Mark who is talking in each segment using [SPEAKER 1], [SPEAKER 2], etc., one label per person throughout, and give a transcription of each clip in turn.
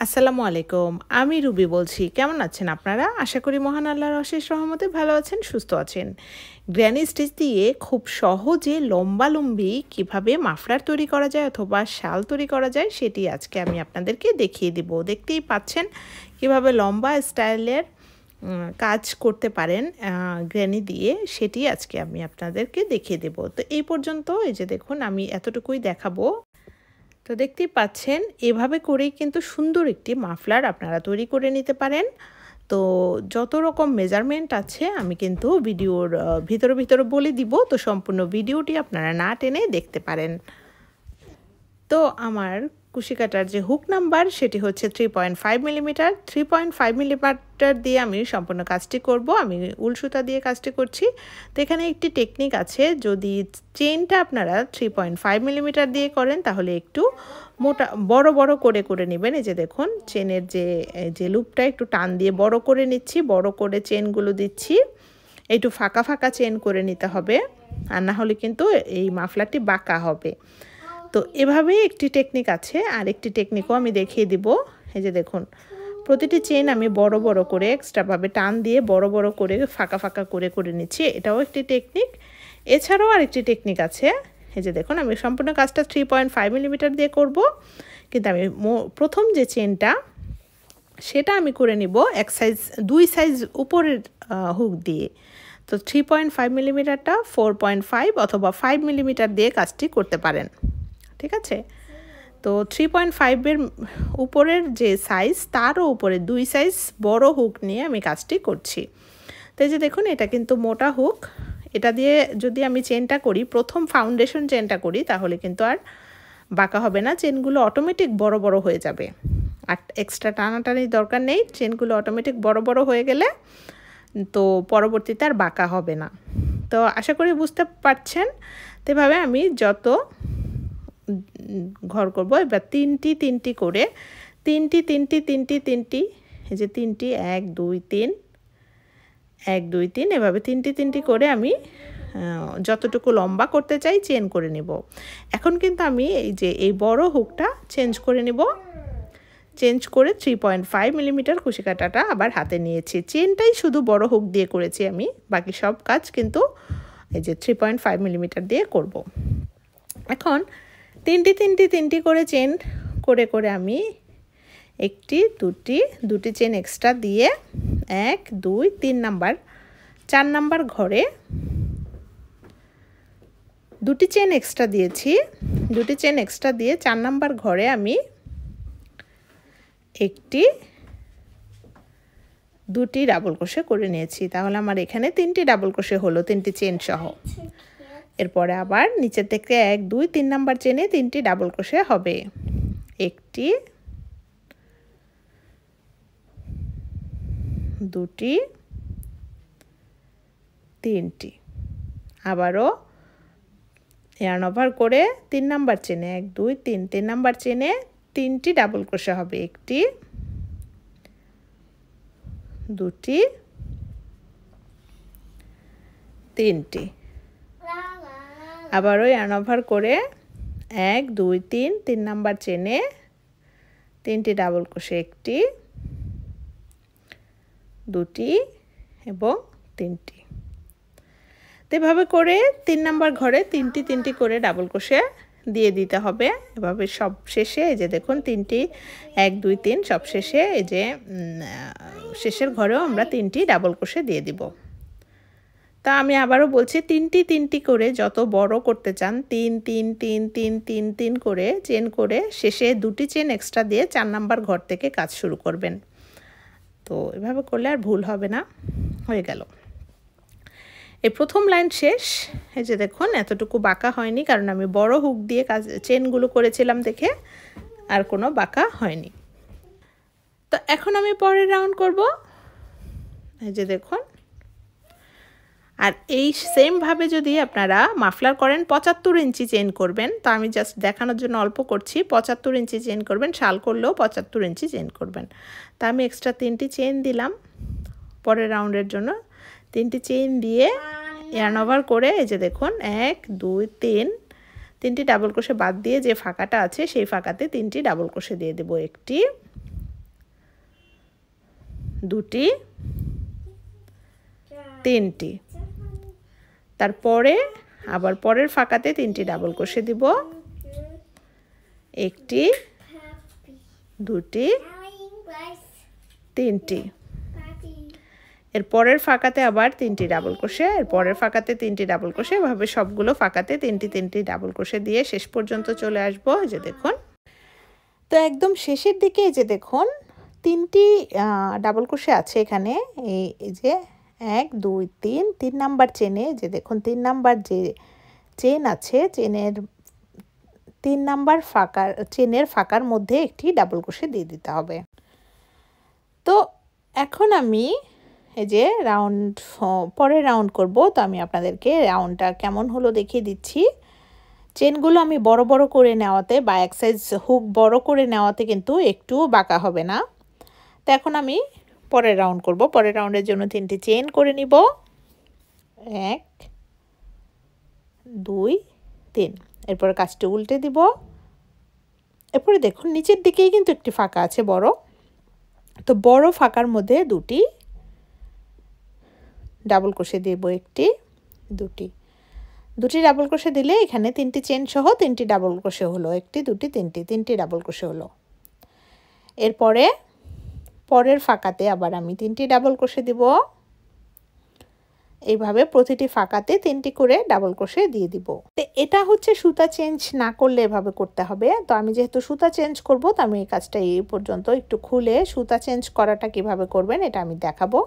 [SPEAKER 1] আসসালামু আলাইকুম। আমি রুবি বলছি। কেমন আছেন আপনারা? আশা করি মহান আল্লাহর অশেষ রহমতে ভালো আছেন, সুস্থ আছেন। গ্র্যানি স্টিচ দিয়ে খুব সহজে লম্বালম্বি কিভাবে মাফলার তৈরি করা যায় অথবা শাল তৈরি করা যায় সেটি আজকে আমি আপনাদেরকে দেখিয়ে দিব। দেখতেই পাচ্ছেন কিভাবে লম্বা স্টাইলের কাজ করতে পারেন গ্র্যানি দিয়ে, সেটি আজকে আমি আপনাদেরকে দেখিয়ে দেব। তো এই পর্যন্ত এই যে দেখুন আমি এতটুকুই দেখাবো। তো দেখতেই পাচ্ছেন এভাবে করেই কিন্তু সুন্দর একটি মাফলার আপনারা তৈরি করে নিতে পারেন। তো যত রকম মেজারমেন্ট আছে আমি কিন্তু ভিডিওর ভিতরে বলে দিব, তো সম্পূর্ণ ভিডিওটি আপনারা না টেনে দেখতে পারেন। তো আমার কুশি কাটার যে হুক নাম্বার সেটি হচ্ছে 3.5 মিলিমিটার। 3.5 মিলিমিটার দিয়ে আমি সম্পূর্ণ কাজটি করব। আমি উল সুতা দিয়ে কাজটি করছি। তো এখানে একটি টেকনিক আছে, যদি চেনটা আপনারা 3.5 মিলিমিটার দিয়ে করেন তাহলে একটু মোটা বড় করে নেবেন। এই যে দেখুন চেনের যে লুপটা একটু টান দিয়ে বড় করে নিচ্ছি, বড় করে চেনগুলো দিচ্ছি। একটু ফাঁকা চেন করে নিতে হবে, আর না হলে কিন্তু এই মাফলারটি বাঁকা হবে। তো এভাবেই একটি টেকনিক আছে, আর একটি টেকনিকও আমি দেখিয়ে দিব। এই যে দেখুন প্রতিটি চেন আমি বড় করে এক্সট্রাভাবে টান দিয়ে বড় করে ফাঁকা করে নিচ্ছি। এটাও একটি টেকনিক। এছাড়াও আরেকটি টেকনিক আছে। এই যে দেখুন আমি সম্পূর্ণ কাজটা 3.5 মিলিমিটার দিয়ে করব, কিন্তু আমি প্রথম যে চেনটা সেটা আমি করে নিব দুই সাইজ উপরের হুক দিয়ে। তো 3.5 মিলিমিটারটা 4.5 অথবা 5 মিলিমিটার দিয়ে কাজটি করতে পারেন, ঠিক আছে। তো 3.5-এর উপরের যে সাইজ তারও উপরে দুই সাইজ বড় হুক নিয়ে আমি কাজটি করছি। তো এই যে দেখুন এটা কিন্তু মোটা হুক, এটা দিয়ে যদি আমি চেনটা করি, প্রথম ফাউন্ডেশন চেনটা করি, তাহলে কিন্তু আর বাঁকা হবে না, চেনগুলো অটোমেটিক বড় হয়ে যাবে, আর এক্সট্রা টানাটানির দরকার নেই। চেনগুলো অটোমেটিক বড় হয়ে গেলে তো পরবর্তীতে আর বাঁকা হবে না। তো আশা করি বুঝতে পারছেন। তো এভাবে আমি যত ঘর করব, এবার তিনটি করে তিনটি এই যে তিনটি 1 2 3 1 2 3 এভাবে তিনটি করে আমি যতটুকু লম্বা করতে চাই চেন করে নেব। এখন কিন্তু আমি এই বড় হুকটা চেঞ্জ করে নেব। চেঞ্জ করে 3.5 মিলিমিটার কুশি কাঁটাটা আবার হাতে নিয়েছি। চেনটাই শুধু বড় হুক দিয়ে করেছি আমি, বাকি সব কাজ কিন্তু এই যে 3.5 মিলিমিটার দিয়ে করব। এখন তিনটি করে চেন করে আমি দুটি চেন এক্সট্রা দিয়ে 1 2 3 নাম্বার 4 নাম্বার ঘরে দুটি চেন এক্সট্রা দিয়েছি। দুটি চেন এক্সট্রা দিয়ে 4 নাম্বার ঘরে আমি দুটি ডাবল ক্রোশে করে নিয়েছি। তাহলে আমার এখানে 3টি ডাবল ক্রোশে হলো, 3টি চেন সহ। এরপরে আবার নিচের থেকে 1 2 3 নাম্বার চেনে 3টি ডাবল ক্রোশে হবে। 1টি 2টি 3টি, আবারও ইয়ার্ন ওভার করে 3 নাম্বার চেনে 1 2 3 নাম্বার চেনে 3টি ডাবল ক্রোশে হবে। 1টি 2টি 3টি, আবারও ইয়ার্ন ওভার করে 1 2 3 নাম্বার চেনে 3টি ডাবল ক্রোশে, 1টি 2টি এবং 3টি। তো এভাবে করে 3 নাম্বার ঘরে তিনটি করে ডাবল ক্রোশে দিয়ে দিতে হবে। এভাবে সব শেষে এই যে দেখুন 3টি 1 2 3 সব শেষে এই যে শেষের ঘরেও আমরা 3টি ডাবল ক্রোশে দিয়ে দিব। তা আমি আবারও বলছি তিনটি করে যত বড় করতে চান 3 করে চেন করে শেষে দুটি চেন এক্সট্রা দিয়ে 4 নাম্বার ঘর থেকে কাজ শুরু করবেন। তো এভাবে করলে আর ভুল হবে না। হয়ে গেল এই প্রথম লাইন শেষ। এই যে দেখুন এতটুকু বাঁকা হয়নি, কারণ আমি বড় হুক দিয়ে চেনগুলো করেছিলাম দেখে আর কোনো বাঁকা হয়নি। তো এখন আমি পরের রাউন্ড করব। এই যে দেখুন, আর এই সেমভাবে যদি আপনারা মাফলার করেন 75 ইঞ্চি চেন করবেন। তো আমি জাস্ট দেখানোর জন্য অল্প করছি। 75 ইঞ্চি চেন করবেন, শাল করলেও 75 ইঞ্চি চেন করবেন। তা আমি এক্সট্রা 3টি চেন দিলাম পরের রাউন্ডের জন্য। 3টি চেন দিয়ে ইয়ার্ন ওভার করে এই যে দেখুন 1 2 3 ডাবল ক্রোশে বাদ দিয়ে যে ফাঁকাটা আছে সেই ফাঁকাতে 3টি ডাবল ক্রোশে দিয়ে দেব। 1টি দুটি, তিনটি। তারপরে আবার পরের ফাঁকাতে তিনটি ডাবল ক্রোশে দিব, একটি, দুটি, তিনটি। এর পরের ফাঁকাতে আবার তিনটি ডাবল ক্রোশে, এর পরের ফাঁকাতে তিনটি ডাবল ক্রোশে, এভাবে সবগুলো ফাঁকাতে তিনটি তিনটি ডাবল ক্রোশে দিয়ে শেষ পর্যন্ত চলে আসবো। এই যে দেখুন, তো একদম শেষের দিকে এই যে দেখুন তিনটি ডাবল ক্রোশে আছে এখানে। এই যে 1 2 3, 3 নাম্বার চেনে যে দেখুন 3 নাম্বার যে চেন আছে, চেনের 3 নাম্বার চেনের ফাঁকার মধ্যে একটি ডাবল ক্রোশে দিয়ে দিতে হবে। তো এখন আমি এই যে পরে রাউন্ড করব, তো আমি আপনাদেরকে রাউন্ডটা কেমন হলো দেখিয়ে দিচ্ছি। চেনগুলো আমি বড় বড় করে নেওয়াতে বা এক সাইজ হুক বড় করে নেওয়াতে কিন্তু একটু বাঁকা হবে না। তো এখন আমি পরের রাউন্ড করব। পরের রাউন্ডের জন্য 3টি চেন করে নিব, 1 2 3। এরপরে কাজটি উল্টে দিব। এরপরে দেখুন নিচের দিকেই কিন্তু একটি ফাঁকা আছে বড়, তো বড় ফাঁকার মধ্যে দুটি ডাবল ক্রোশে দেব, একটি, দুটি। দুটি ডাবল ক্রোশে দিলে এখানে 3টি চেন সহ 3টি ডাবল ক্রোশে হলো, একটি, দুটি, তিনটি, 3টি ডাবল ক্রোশে হলো। এরপরে পরের ফাঁকাতে আবার আমি 3টি ডাবল ক্রোশে দিব। এইভাবে প্রতিটি ফাঁকাতে 3টি করে ডাবল ক্রোশে দিয়ে দিব। তো এটা হচ্ছে সুতা চেঞ্জ না করলে এভাবে করতে হবে। তো আমি যেহেতু সুতা চেঞ্জ করব, তো আমি এই কাজটা এই পর্যন্ত একটু খুলে সুতা চেঞ্জ করাটা কিভাবে করবেন এটা আমি দেখাবো।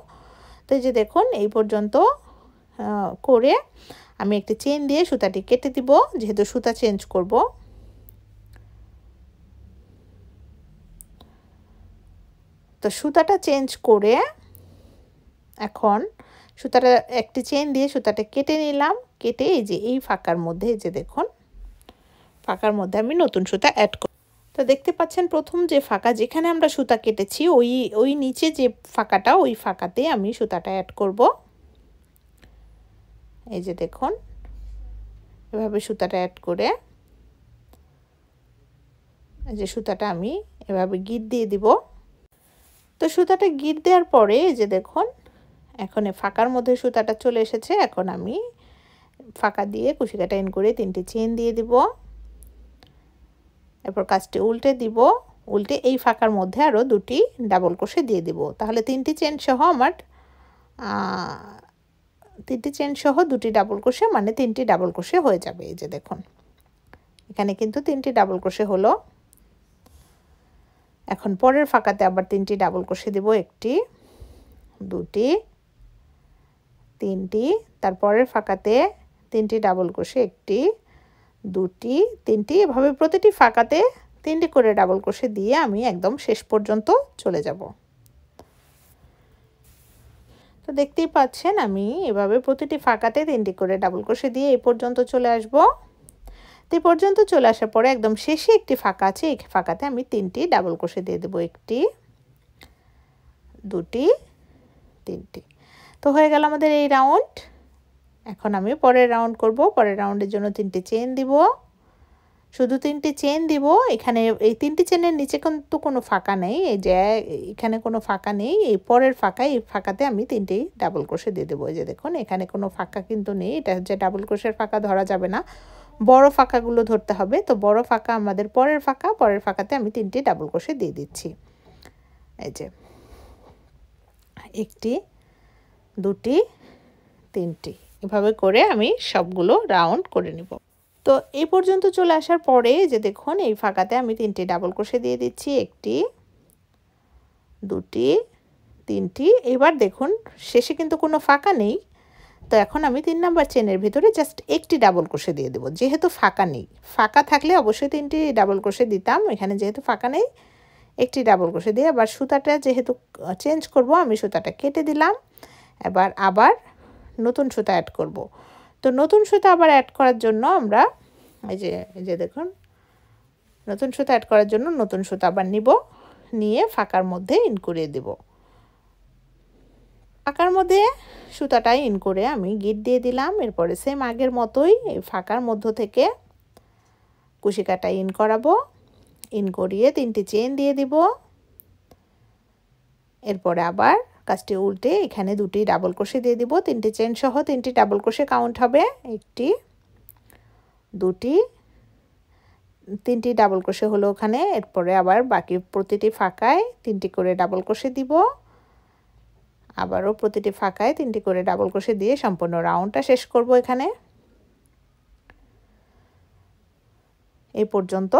[SPEAKER 1] তো এই যে দেখুন এই পর্যন্ত করে আমি একটি চেন দিয়ে সুতাটি কেটে দিব, যেহেতু সুতা চেঞ্জ করব। তো সুতাটা চেঞ্জ করে এখন সুতাটা একটি চেন দিয়ে সুতাটা কেটে নিলাম, কেটে এই যে এই ফাঁকার মধ্যে এই যে দেখুন ফাঁকার মধ্যে আমি নতুন সুতা অ্যাড করব। তো দেখতে পাচ্ছেন প্রথম যে ফাঁকা যেখানে আমরা সুতা কেটেছি ওই নিচে যে ফাঁকাটা, ওই ফাঁকাতে আমি সুতাটা অ্যাড করব। এই যে দেখুন এভাবে সুতাটা অ্যাড করে এই যে সুতাটা আমি এভাবে গিট দিয়ে দিব। তো সুতাটা গিট দেওয়ার পরে এই যে দেখুন এখন এই ফাঁকার মধ্যে সুতাটা চলে এসেছে। এখন আমি ফাঁকা দিয়ে কুশি কাটা ইন করে 3টি চেন দিয়ে দিব। এরপর কাজটি উল্টে দিব, উল্টে এই ফাঁকার মধ্যে আরও 2টি ডাবল ক্রোশে দিয়ে দিব। তাহলে 3টি চেন সহ আমার 3টি চেন সহ 2টি ডাবল ক্রোশে, মানে 3টি ডাবল ক্রোশে হয়ে যাবে। এই যে দেখুন এখানে কিন্তু 3টি ডাবল ক্রোশে হলো। এখন পরের ফাঁকাতে আবার 3টি ডাবল ক্রোশে দিব, একটি, দুটি, তিনটি। তারপরের ফাঁকাতে 3টি ডাবল ক্রোশে, একটি, দুটি, তিনটি। এভাবে প্রতিটি ফাঁকাতে 3টি করে ডাবল ক্রোশে দিয়ে আমি একদম শেষ পর্যন্ত চলে যাব। তো দেখতেই পাচ্ছেন আমি এভাবে প্রতিটি ফাঁকাতে 3টি করে ডাবল ক্রোশে দিয়ে এই পর্যন্ত চলে আসব। তো এই পর্যন্ত চলে আসার পরে একদম শেষে একটি ফাঁকা আছে, এই ফাঁকাতে আমি 3টি ডাবল ক্রোশে দিয়ে দেব, একটি, দুটি, তিনটি। তো হয়ে গেল আমাদের এই রাউন্ড। এখন আমি পরের রাউন্ড করব। পরের রাউন্ডের জন্য 3টি চেন দিব, শুধু 3টি চেন দিব। এখানে এই 3টি চেনের নিচে কিন্তু কোনো ফাঁকা নেই, এই যে এখানে কোনো ফাঁকা নেই। এই পরের ফাঁকা, এই ফাঁকাতে আমি 3টি ডাবল ক্রোশে দিয়ে দেবো। এই যে দেখুন এখানে কোনো ফাঁকা কিন্তু নেই, এটা হচ্ছে ডাবল ক্রোশের ফাঁকা ধরা যাবে না, বড় ফাঁকাগুলো ধরতে হবে। তো বড় ফাঁকা আমাদের পরের ফাঁকা, পরের ফাঁকাতে আমি 3টি ডাবল ক্রোশে দিয়ে দিচ্ছি। এই যে একটি, দুটি, তিনটি, এভাবে করে আমি সবগুলো রাউন্ড করে নিব। তো এই পর্যন্ত চলে আসার পরে যে দেখুন এই ফাঁকাতে আমি 3টি ডাবল ক্রোশে দিয়ে দিচ্ছি, একটি, দুটি, তিনটি। এবার দেখুন শেষে কিন্তু কোনো ফাঁকা নেই। তো এখন আমি 3 নাম্বার চেনের ভিতরে জাস্ট একটি ডাবল ক্রোশে দিয়ে দেব, যেহেতু ফাঁকা নেই। ফাঁকা থাকলে অবশ্যই 3টি ডাবল ক্রোশে দিতাম, এখানে যেহেতু ফাঁকা নেই একটি ডাবল ক্রোশে দিয়ে আবার সুতাটা যেহেতু চেঞ্জ করব আমি সুতাটা কেটে দিলাম। এবার আবার নতুন সুতা অ্যাড করব। তো নতুন সুতা আবার অ্যাড করার জন্য আমরা এই যে দেখুন নতুন সুতা অ্যাড করার জন্য নতুন সুতা আবার নিব, নিয়ে ফাঁকার মধ্যে ইন করে দেব। ফাঁকার মধ্যে সুতাটা ইন করে আমি গিট দিয়ে দিলাম। এরপরে সেম আগের মতোই এই ফাঁকার মধ্য থেকে কুশি কাটা ইন করাবো, ইন করিয়ে 3টি চেন দিয়ে দিব। এরপরে আবার কাজটি উল্টে এখানে দুটি ডাবল ক্রোশে দিয়ে দিব, 3টি চেন সহ 3টি ডাবল ক্রোশে কাউন্ট হবে, 1টি 2টি 3টি ডাবল ক্রোশে হলো ওখানে। এরপরে আবার বাকি প্রতিটি ফাঁকায় 3টি করে ডাবল ক্রোশে দিব, আবারও প্রতিটি ফাঁকায় 3টি করে ডাবল ক্রোশে দিয়ে সম্পূর্ণ রাউন্ডটা শেষ করব এখানে এই পর্যন্ত।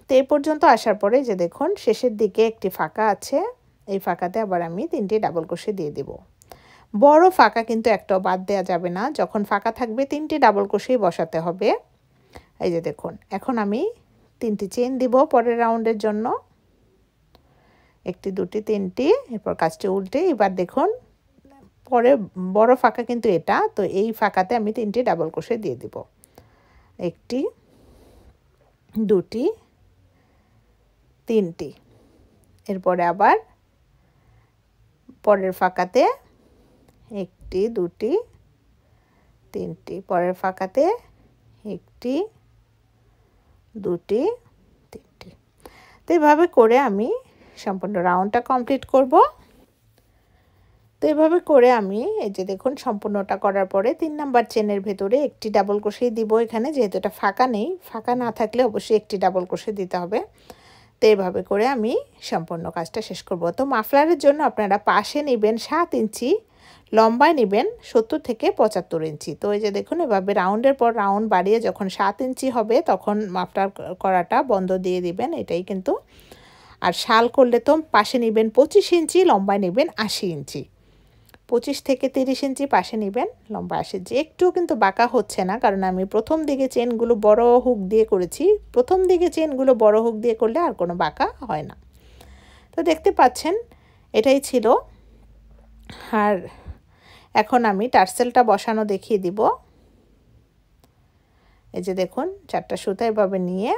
[SPEAKER 1] তো এই পর্যন্ত আসার পরে যে দেখুন শেষের দিকে একটি ফাঁকা আছে, এই ফাঁকাতে আবার আমি 3টি ডাবল ক্রোশে দিয়ে দেব। বড় ফাঁকা কিন্তু একটাও বাদ দেওয়া যাবে না, যখন ফাঁকা থাকবে 3টি ডাবল ক্রোশেই বসাতে হবে। এই যে দেখুন এখন আমি 3টি চেন দিব পরের রাউন্ডের জন্য, 1টি 2টি 3টি। এরপর কাজটি উল্টে এবার দেখুন পরে বড় ফাঁকা কিন্তু এটা, তো এই ফাঁকাতে আমি 3টি ডাবল ক্রোশে দিয়ে দিব, 1টি 2টি 3টি। এরপরে আবার পরের ফাঁকাতে 1টি 2টি 3টি, পরের ফাঁকাতে 1টি 2টি 3টি। তো এইভাবে করে আমি সম্পূর্ণ রাউন্ডটা কমপ্লিট করব। তো এইভাবে করে আমি এই যে দেখুন সম্পূর্ণটা করার পরে 3 নাম্বার চেনের ভেতরে একটি ডাবল ক্রোশে দিব এখানে, যেহেতু এটা ফাঁকা নেই, ফাঁকা না থাকলে অবশ্যই একটি ডাবল ক্রোশে দিতে হবে। তো এইভাবে করে আমি সম্পূর্ণ কাজটা শেষ করব। তো মাফলারের জন্য আপনারা পাশে নেবেন 7 ইঞ্চি, লম্বায় নেবেন 70 থেকে 75 ইঞ্চি। তো এই যে দেখুন এভাবে রাউন্ডের পর রাউন্ড বাড়িয়ে যখন 7 ইঞ্চি হবে তখন মাফলার করাটা বন্ধ দিয়ে দিবেন, এটাই কিন্তু। আর শাল করলে তো পাশে নেবেন 25 ইঞ্চি, লম্বায় নেবেন 80 ইঞ্চি, 25 থেকে 30 ইঞ্চি পাশে নেবেন, লম্বা 80 ইঞ্চি। একটু কিন্তু বাঁকা হচ্ছে না, কারণ আমি প্রথম দিকে চেনগুলো বড় হুক দিয়ে করেছি, প্রথম দিকে চেনগুলো বড় হুক দিয়ে করলে আর কোনো বাঁকা হয় না। তো দেখতে পাচ্ছেন এটাই ছিল। আর এখন আমি টার্সেলটা বসানো দেখিয়ে দিব। এই যে দেখুন 4টা সুতা এভাবে নিয়ে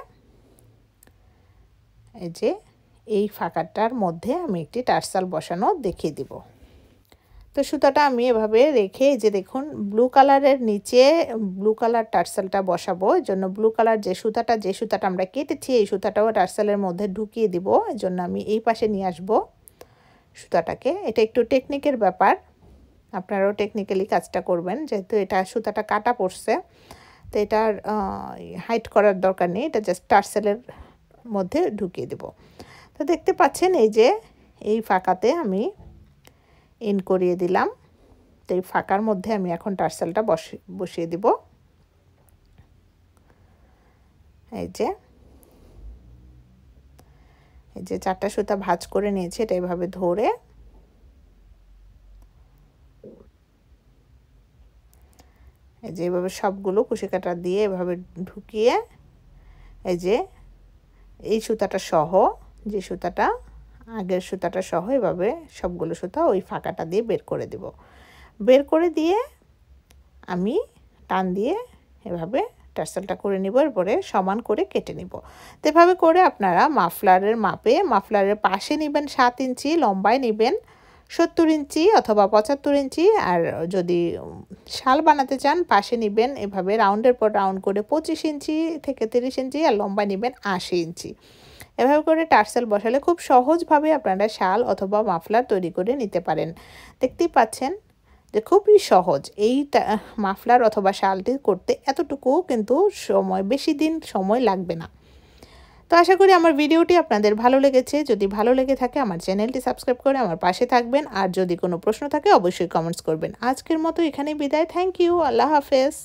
[SPEAKER 1] এই যে এই ফাঁকাটার মধ্যে আমি একটি টার্সেল বসানো দেখিয়ে দিব। তো সুতাটা আমি এভাবে রেখে এই যে দেখুন ব্লু কালারের নিচে ব্লু কালার টার্সেলটা বসাবো, এর জন্য ব্লু কালার যে সুতাটা আমরা কেটেছি এই সুতাটাও টার্সেলের মধ্যে ঢুকিয়ে দিব। এর জন্য আমি এই পাশে নিয়ে আসব সুতাটাকে। এটা একটু টেকনিকের ব্যাপার, আপনারাও টেকনিক্যালি কাজটা করবেন, যেহেতু এটা সুতাটা কাটা পড়ছে, তো এটার হাইট করার দরকার নেই, এটা জাস্ট টার্সেলের মধ্যে ঢুকিয়ে দেব। তো দেখতে পাচ্ছেন এই যে এই ফাঁকাতে আমি ইন করিয়ে দিলাম। তো এই ফাঁকার মধ্যে আমি এখন টার্সেলটা বসিয়ে দিব। এই যে 4টা সুতা ভাঁজ করে নিয়েছি, এটা এইভাবে ধরে এই যে এইভাবে সবগুলো কুশি কাটা দিয়ে এভাবে ঢুকিয়ে এই যে এই সুতাটা সহ, যে সুতাটা আগের সুতাটা সহ এভাবে সবগুলো সুতা ওই ফাঁকাটা দিয়ে বের করে দেব। বের করে দিয়ে আমি টান দিয়ে এভাবে টার্সেলটা করে নিব, এরপরে সমান করে কেটে নিব। তো এভাবে করে আপনারা মাফলারের মাপে মাফলারের পাশে নেবেন 7 ইঞ্চি, লম্বায় নেবেন 70 ইঞ্চি অথবা 75 ইঞ্চি। আর যদি শাল বানাতে চান পাশে নেবেন এভাবে রাউন্ডের পর রাউন্ড করে 25 ইঞ্চি থেকে 30 ইঞ্চি, আর লম্বায় নেবেন 80 ইঞ্চি। এভাবে করে টার্সেল বসালে খুব সহজভাবে আপনারা শাল অথবা মাফলার তৈরি করে নিতে পারেন। দেখতেই পাচ্ছেন যে খুবই সহজ এই মাফলার অথবা শালটি করতে, এতটুকু কিন্তু বেশি দিন সময় লাগবে না। তো আশা করি আমার ভিডিওটি আপনাদের ভালো লেগেছে। যদি ভালো লেগে থাকে আমার চ্যানেলটি সাবস্ক্রাইব করে আমার পাশে থাকবেন, আর যদি কোনো প্রশ্ন থাকে অবশ্যই কমেন্টস করবেন। আজকের মতো এখানেই বিদায়। থ্যাংক ইউ, আল্লাহ হাফেজ।